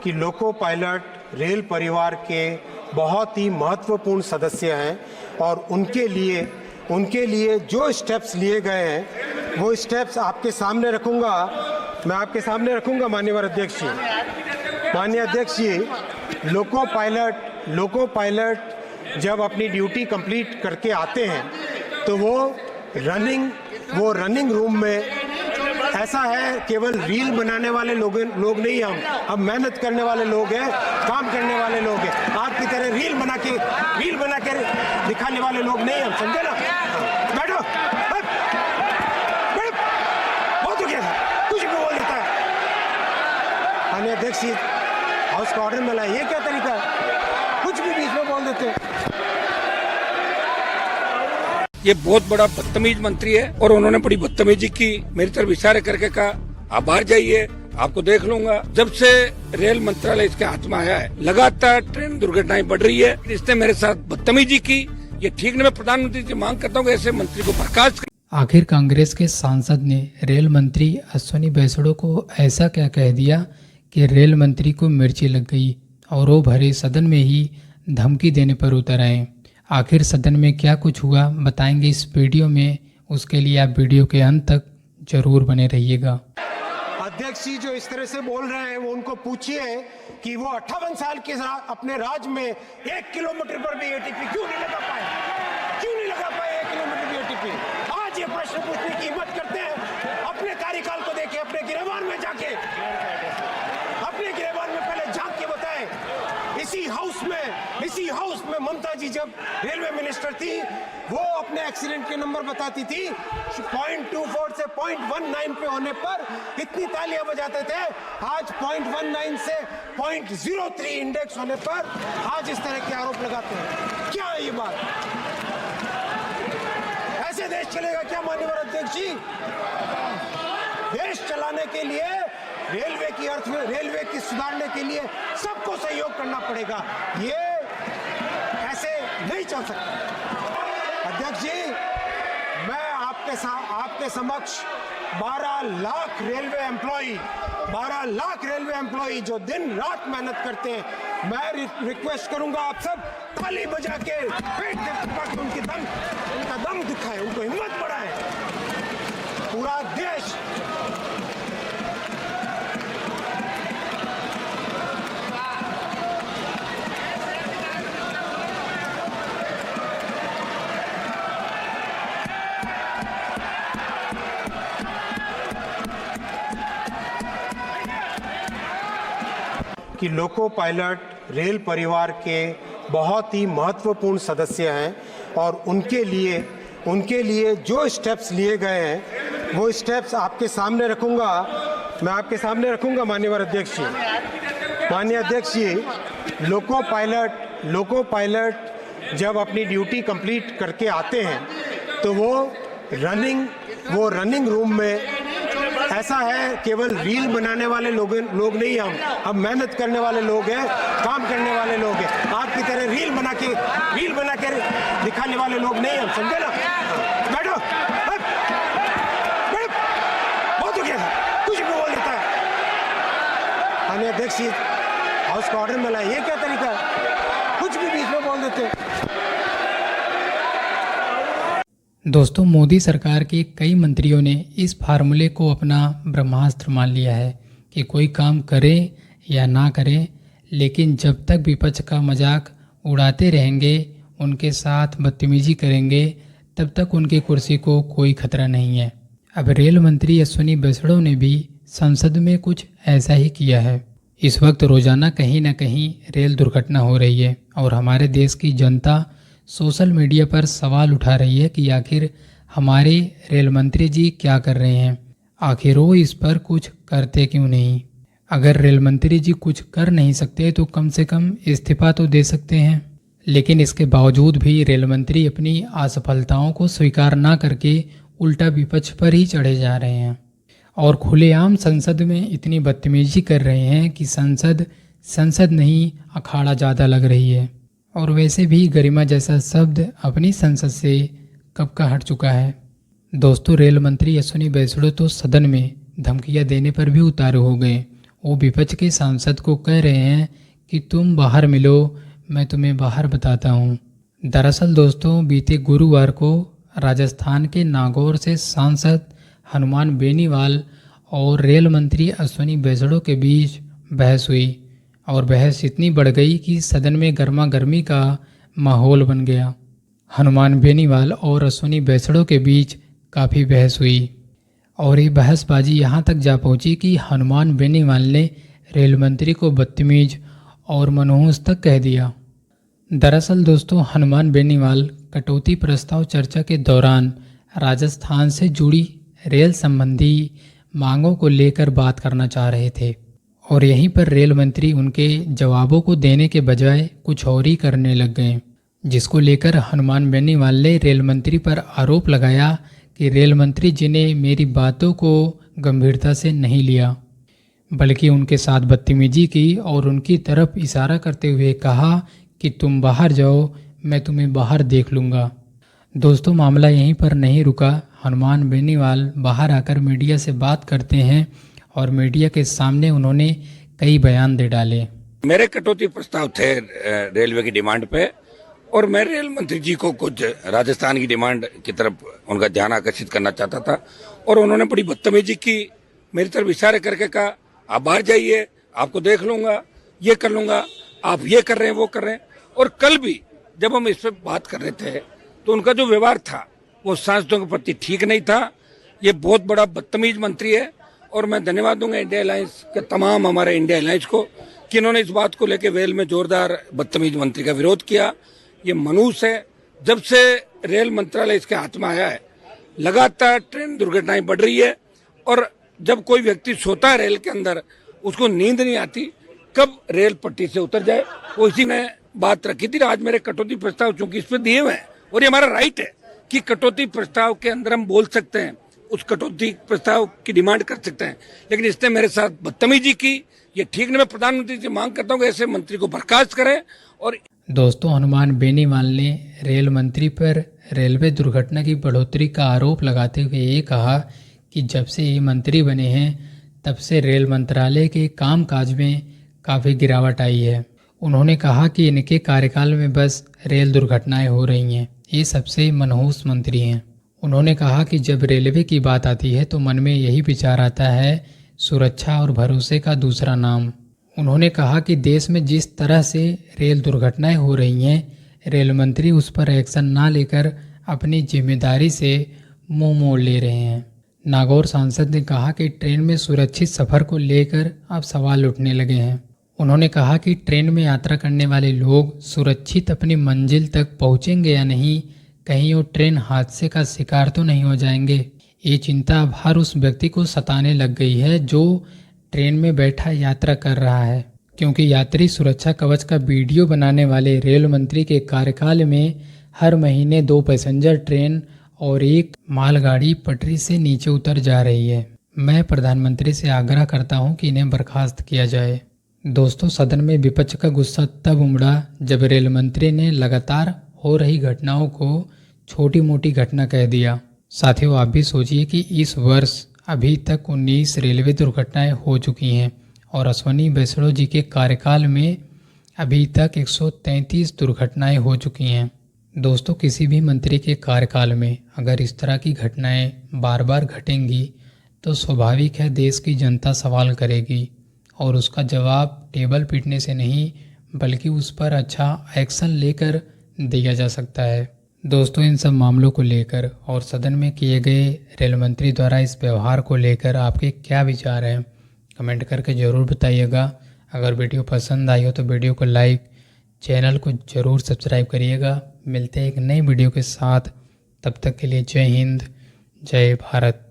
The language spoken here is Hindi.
कि लोको पायलट रेल परिवार के बहुत ही महत्वपूर्ण सदस्य हैं और उनके लिए जो स्टेप्स लिए गए हैं वो स्टेप्स आपके सामने रखूंगा। मैं आपके सामने रखूंगा माननीय अध्यक्ष जी। माननीय अध्यक्ष जी, लोको पायलट जब अपनी ड्यूटी कंप्लीट करके आते हैं तो वो रनिंग रूम में, ऐसा है केवल रील बनाने वाले लोग नहीं, हम मेहनत करने वाले लोग हैं, काम करने वाले लोग हैं। आपकी तरह रील बना के दिखाने वाले लोग नहीं हम, समझे ना? बैठो, बहुत हो गया था, कुछ भी बोल देता है। माननीय अध्यक्ष जी, हाउस का ऑर्डर में लाए, ये क्या तरीका है? कुछ भी बीच में बोल देते हैं। ये बहुत बड़ा बदतमीज मंत्री है और उन्होंने बड़ी बदतमीजी की, मेरी तरफ इशारे करके कहा आप बाहर जाइए, आपको देख लूंगा। जब से रेल मंत्रालय इसके हाथ में आया है, लगातार ट्रेन दुर्घटनाएं बढ़ रही है। इसने मेरे साथ बदतमीजी की, ये ठीक नहीं। मैं प्रधानमंत्री से मांग करता हूँ कि ऐसे मंत्री को बर्खास्त करें। आखिर कांग्रेस के सांसद ने रेल मंत्री अश्विनी वैष्णव को ऐसा क्या कह दिया कि रेल मंत्री को मिर्ची लग गई और वो भरे सदन में ही धमकी देने पर उतर आए। आखिर सदन में क्या कुछ हुआ बताएंगे इस वीडियो में, उसके लिए आप वीडियो के अंत तक जरूर बने रहिएगा। अध्यक्ष जी जो इस तरह से बोल रहे हैं वो उनको पूछिए कि वो 58 साल के अपने राज में 1 किलोमीटर पर भी एटीपी क्यों नहीं लगा पाए, 1 किलोमीटर भी एटीपी। आज ये प्रश्न पूछने की हिम्मत करते हैं। अपने कार्यकाल को देखें, अपने गिरबान में जाके, अपने गिरबान में पहले झांक के बताएं। इसी हाउस में ममता जी जब रेलवे मिनिस्टर थी, वो अपने एक्सीडेंट के नंबर बताती थी, 0.24 से 0.19 पे होने पर इतनी तालियां बजाते थे। आज 0.19 से 0.03 इंडेक्स होने पर आज इस तरह के आरोप लगाते हैं। क्या है ये बात? ऐसे देश चलेगा क्या माननीय अध्यक्ष जी? देश चलाने के लिए रेलवे की सुधारने के लिए सबको सहयोग करना पड़ेगा। ये ऐसे नहीं चल सकता। अध्यक्ष जी, मैं आपके समक्ष 12 लाख रेलवे एम्प्लॉई जो दिन रात मेहनत करते हैं, मैं रिक्वेस्ट करूंगा आप सब ताली बजा के पेट पे उनका दम दिखाएं, उनको हिम्मत बढ़ाएं। पूरा देश कि लोको पायलट रेल परिवार के बहुत ही महत्वपूर्ण सदस्य हैं और उनके लिए जो स्टेप्स लिए गए हैं वो स्टेप्स आपके सामने रखूंगा। मैं आपके सामने रखूंगा माननीय अध्यक्ष जी। माननीय अध्यक्ष जी, लोको पायलट जब अपनी ड्यूटी कंप्लीट करके आते हैं तो वो रनिंग रूम में, ऐसा है केवल रील बनाने वाले लोग नहीं, हम मेहनत करने वाले लोग हैं, काम करने वाले लोग हैं। आपकी तरह रील बना के दिखाने वाले लोग नहीं हम, समझे ना? बैठो, बहुत हो गया था, कुछ भी बोल देता है। माननीय अध्यक्ष जी, हाउस का ऑर्डर में लाए, ये क्या तरीका है? कुछ भी बीच में बोल देते हैं। दोस्तों, मोदी सरकार के कई मंत्रियों ने इस फार्मूले को अपना ब्रह्मास्त्र मान लिया है कि कोई काम करें या ना करें, लेकिन जब तक विपक्ष का मजाक उड़ाते रहेंगे, उनके साथ बदतमीजी करेंगे, तब तक उनकी कुर्सी को कोई खतरा नहीं है। अब रेल मंत्री अश्विनी वैष्णव ने भी संसद में कुछ ऐसा ही किया है। इस वक्त रोजाना कहीं ना कहीं रेल दुर्घटना हो रही है और हमारे देश की जनता सोशल मीडिया पर सवाल उठा रही है कि आखिर हमारे रेल मंत्री जी क्या कर रहे हैं, आखिर वो इस पर कुछ करते क्यों नहीं। अगर रेल मंत्री जी कुछ कर नहीं सकते तो कम से कम इस्तीफा तो दे सकते हैं, लेकिन इसके बावजूद भी रेल मंत्री अपनी असफलताओं को स्वीकार ना करके उल्टा विपक्ष पर ही चढ़े जा रहे हैं और खुलेआम संसद में इतनी बदतमीजी कर रहे हैं कि संसद नहीं अखाड़ा ज़्यादा लग रही है। और वैसे भी गरिमा जैसा शब्द अपनी संसद से कब का हट चुका है। दोस्तों, रेल मंत्री अश्विनी वैष्णव तो सदन में धमकियां देने पर भी उतारू हो गए। वो विपक्ष के सांसद को कह रहे हैं कि तुम बाहर मिलो, मैं तुम्हें बाहर बताता हूँ। दरअसल दोस्तों, बीते गुरुवार को राजस्थान के नागौर से सांसद हनुमान बेनीवाल और रेल मंत्री अश्विनी वैष्णव के बीच बहस हुई और बहस इतनी बढ़ गई कि सदन में गर्मा गर्मी का माहौल बन गया। हनुमान बेनीवाल और अश्विनी वैष्णव के बीच काफ़ी बहस हुई और ये बहसबाजी यहाँ तक जा पहुँची कि हनुमान बेनीवाल ने रेल मंत्री को बदतमीज और मनहूस तक कह दिया। दरअसल दोस्तों, हनुमान बेनीवाल कटौती प्रस्ताव चर्चा के दौरान राजस्थान से जुड़ी रेल संबंधी मांगों को लेकर बात करना चाह रहे थे और यहीं पर रेल मंत्री उनके जवाबों को देने के बजाय कुछ और ही करने लग गए, जिसको लेकर हनुमान बेनीवाल ने रेल मंत्री पर आरोप लगाया कि रेल मंत्री जी ने मेरी बातों को गंभीरता से नहीं लिया, बल्कि उनके साथ बदतमीजी की और उनकी तरफ इशारा करते हुए कहा कि तुम बाहर जाओ, मैं तुम्हें बाहर देख लूँगा। दोस्तों, मामला यहीं पर नहीं रुका। हनुमान बेनीवाल बाहर आकर मीडिया से बात करते हैं और मीडिया के सामने उन्होंने कई बयान दे डाले। मेरे कटौती प्रस्ताव थे रेलवे की डिमांड पे और मैं रेल मंत्री जी को कुछ राजस्थान की डिमांड की तरफ उनका ध्यान आकर्षित करना चाहता था और उन्होंने बड़ी बदतमीजी की, मेरी तरफ इशारे करके कहा आप बाहर जाइए, आपको देख लूँगा, ये कर लूँगा, आप ये कर रहे हैं, वो कर रहे हैं। और कल भी जब हम इस पर बात कर रहे थे तो उनका जो व्यवहार था वो सांसदों के प्रति ठीक नहीं था। ये बहुत बड़ा बदतमीज मंत्री है और मैं धन्यवाद दूंगा इंडिया अलायंस के तमाम हमारे इंडिया अलायंस को कि इन्होंने इस बात को लेकर रेल में जोरदार बदतमीज मंत्री का विरोध किया। ये मनहूस है। जब से रेल मंत्रालय इसके हाथ में आया है लगातार ट्रेन दुर्घटनाएं बढ़ रही है और जब कोई व्यक्ति सोता है रेल के अंदर उसको नींद नहीं आती कब रेल पट्टी से उतर जाए। वो इसी ने बात रखी थी। आज मेरे कटौती प्रस्ताव चूंकि इस पे दिए हुए हैं और ये हमारा राइट है कि कटौती प्रस्ताव के अंदर हम बोल सकते हैं, उस कटौती प्रस्ताव की डिमांड कर सकते हैं, लेकिन इसने मेरे साथ बदतमीजी की, ये ठीक नहीं। मैं प्रधानमंत्री से मांग करता हूँ कि ऐसे मंत्री को बर्खास्त करें। और दोस्तों, हनुमान बेनीवाल ने रेल मंत्री पर रेलवे दुर्घटना की बढ़ोतरी का आरोप लगाते हुए ये कहा कि जब से ये मंत्री बने हैं तब से रेल मंत्रालय के कामकाज में काफ़ी गिरावट आई है। उन्होंने कहा कि इनके कार्यकाल में बस रेल दुर्घटनाएं हो रही हैं, ये सबसे मनहूस मंत्री हैं। उन्होंने कहा कि जब रेलवे की बात आती है तो मन में यही विचार आता है सुरक्षा और भरोसे का दूसरा नाम। उन्होंने कहा कि देश में जिस तरह से रेल दुर्घटनाएं हो रही हैं, रेल मंत्री उस पर एक्शन ना लेकर अपनी जिम्मेदारी से मुंह मोड़ ले रहे हैं। नागौर सांसद ने कहा कि ट्रेन में सुरक्षित सफ़र को लेकर अब सवाल उठने लगे हैं। उन्होंने कहा कि ट्रेन में यात्रा करने वाले लोग सुरक्षित अपनी मंजिल तक पहुंचेंगे या नहीं, कहीं वो ट्रेन हादसे का शिकार तो नहीं हो जाएंगे। ये चिंता अब हर उस व्यक्ति को सताने लग गई है जो ट्रेन में बैठा यात्रा कर रहा है, क्योंकि यात्री सुरक्षा कवच का वीडियो बनाने वाले रेल मंत्री के कार्यकाल में हर महीने 2 पैसेंजर ट्रेन और 1 मालगाड़ी पटरी से नीचे उतर जा रही है। मैं प्रधानमंत्री से आग्रह करता हूं कि इन्हें बर्खास्त किया जाए। दोस्तों, सदन में विपक्ष का गुस्सा तब उमड़ा जब रेल मंत्री ने लगातार हो रही घटनाओं को छोटी मोटी घटना कह दिया। साथियों, आप भी सोचिए कि इस वर्ष अभी तक 19 रेलवे दुर्घटनाएं हो चुकी हैं और अश्विनी वैष्णव जी के कार्यकाल में अभी तक 133 दुर्घटनाएं हो चुकी हैं। दोस्तों, किसी भी मंत्री के कार्यकाल में अगर इस तरह की घटनाएं बार बार घटेंगी तो स्वाभाविक है देश की जनता सवाल करेगी और उसका जवाब टेबल पीटने से नहीं बल्कि उस पर अच्छा एक्शन लेकर दिया जा सकता है। दोस्तों, इन सब मामलों को लेकर और सदन में किए गए रेल मंत्री द्वारा इस व्यवहार को लेकर आपके क्या विचार हैं, कमेंट करके ज़रूर बताइएगा। अगर वीडियो पसंद आई हो तो वीडियो को लाइक, चैनल को ज़रूर सब्सक्राइब करिएगा। मिलते हैं एक नई वीडियो के साथ, तब तक के लिए जय हिंद, जय भारत।